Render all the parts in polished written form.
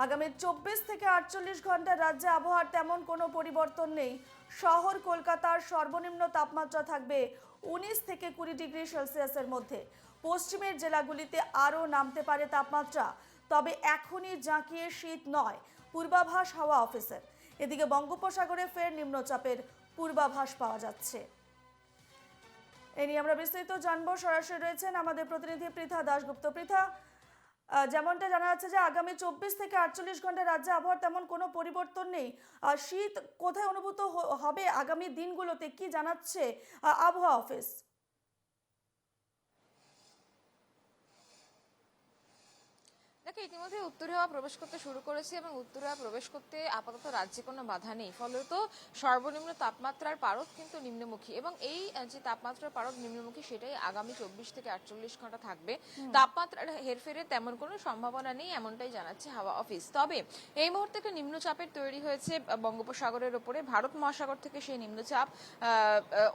আগামী 24 থেকে 48 ঘন্টা রাজ্যে আবহাওয়ার তেমন কোনো পরিবর্তন নেই। শহর কলকাতার সর্বনিম্ন তাপমাত্রা থাকবে 19 থেকে 20 ডিগ্রি সেলসিয়াসের মধ্যে। পশ্চিমের জেলাগুলিতে আরও নামতে পারে তাপমাত্রা, তবে এখনই জাঁকিয়ে শীত নয়, পূর্বাভাস হাওয়া অফিসের। এদিকে বঙ্গোপসাগরে ফের নিম্নচাপের পূর্বাভাস পাওয়া যাচ্ছে। এ নিয়ে আমরা বিস্তারিত জানবো। সরাসরি রয়েছেন আমাদের প্রতিনিধি পৃথা দাশগুপ্ত। পৃথা, যেমনটা জানা যাচ্ছে যে আগামী 24 থেকে 48 ঘন্টা রাজ্যে আবহাওয়ার তেমন কোনো পরিবর্তন নেই। শীত কোথায় অনুভূত হবে আগামী দিনগুলোতে, কি জানাচ্ছে আবহাওয়া অফিস? দেখো, ইতিমধ্যে উত্তরে হাওয়া প্রবেশ করতে শুরু করেছে এবং উত্তরে হাওয়া প্রবেশ করতে আপাতত রাজ্যে কোনো বাধা নেই। ফলত সর্বনিম্ন তাপমাত্রার পারদ কিন্তু নিম্নমুখী, এবং এই যে তাপমাত্রার পারদ নিম্নমুখী সেটাই আগামী 24 থেকে 48 ঘন্টা থাকবে। তাপমাত্রার হেরফেরের তেমন কোনো সম্ভাবনা নেই, এমনটাই জানাচ্ছে হাওয়া অফিস। তবে এই মুহূর্তে একটা নিম্নচাপের তৈরি হয়েছে বঙ্গোপসাগরের ওপরে। ভারত মহাসাগর থেকে সেই নিম্নচাপ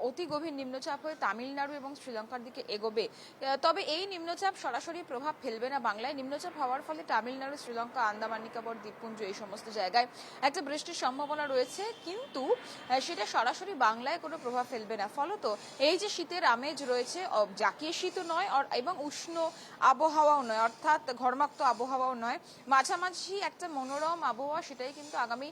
অতি গভীর নিম্নচাপ হয়ে তামিলনাড়ু এবং শ্রীলঙ্কার দিকে এগোবে। তবে এই নিম্নচাপ সরাসরি প্রভাব ফেলবে না বাংলায়। নিম্নচাপ হওয়ার ফলে তামিলনাড়ু, শ্রীলঙ্কা, আন্দামান নিকোবর দ্বীপপুঞ্জ এই সমস্ত জায়গায় একটা বৃষ্টির সম্ভাবনা রয়েছে, কিন্তু সেটা সরাসরি বাংলায় কোনো প্রভাব ফেলবে না। ফলত এই যে শীতের আমেজ রয়েছে, জাকিয়ে শীতও নয় এবং উষ্ণ আবহাওয়াও নয়, অর্থাৎ ঘর্মাক্ত আবহাওয়াও নয়, মাঝামাঝি একটা মনোরম আবহাওয়া, সেটাই কিন্তু আগামী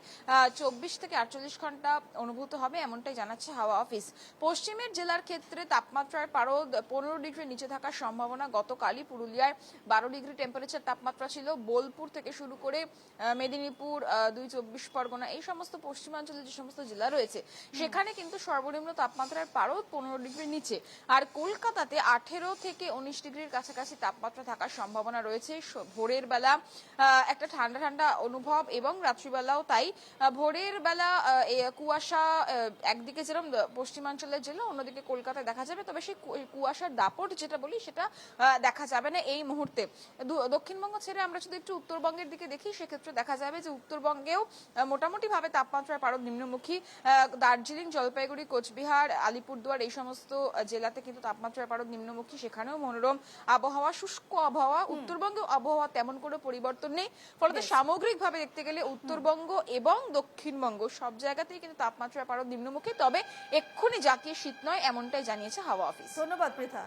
24 থেকে 48 ঘন্টা অনুভূত হবে, এমনটাই জানাচ্ছে হাওয়া অফিস। পশ্চিমের জেলার ক্ষেত্রে তাপমাত্রার পারদ 15 ডিগ্রির নিচে থাকার সম্ভাবনা। গতকালই পুরুলিয়ায় 12 ডিগ্রি টেম্পারেচার তাপমাত্রা ছিল। বোলপুর থেকে শুরু করে মেদিনীপুর, 24 পরগনা, এই সমস্ত পশ্চিমাঞ্চলের যে সমস্ত জেলা রয়েছে সেখানে কিন্তু সর্বনিম্ন তাপমাত্রার পারদ 15 ডিগ্রির নিচে। আর কলকাতাতে 18 থেকে 19 ডিগ্রির কাছাকাছি তাপমাত্রা থাকার সম্ভাবনা রয়েছে। ভোরের বেলা একটা ঠান্ডা ঠান্ডা অনুভব, এবং রাত্রিবেলাও তাই। ভোরের বেলা কুয়াশা একদিকে যেরকম পশ্চিমাঞ্চলের জেলা, অন্যদিকে কলকাতায় দেখা যাবে, তবে সেই কুয়াশার দাপট যেটা বলি সেটা দেখা যাবে না এই মুহূর্তে। দক্ষিণবঙ্গ ছেড়ে আমরা যদি একটু উত্তরবঙ্গের দিকে দেখি, সেক্ষেত্রে দেখা যাবে যে উত্তরবঙ্গেও মোটামুটি ভাবে তাপমাত্রার পারদ নিম্নমুখী। দার্জিলিং, জলপাইগুড়ি, কোচবিহার, আলিপুরদুয়ার এই সমস্ত জেলাতে কিন্তু তাপমাত্রার পারদ নিম্নমুখী, সেখানেও মনোরম আবহাওয়া, শুষ্ক আবহাওয়া। উত্তরবঙ্গে আবহাওয়া তেমন কোনো পরিবর্তন নেই। ফলত সামগ্রিকভাবে দেখতে গেলে উত্তরবঙ্গ এবং দক্ষিণবঙ্গ সব জায়গাতেই কিন্তু তাপমাত্রার পারদ নিম্নমুখী, তবে এক্ষুনি জাতীয় শীত নয়, এমনটাই জানিয়েছে হাওয়া অফিস। ধন্যবাদ পৃথা।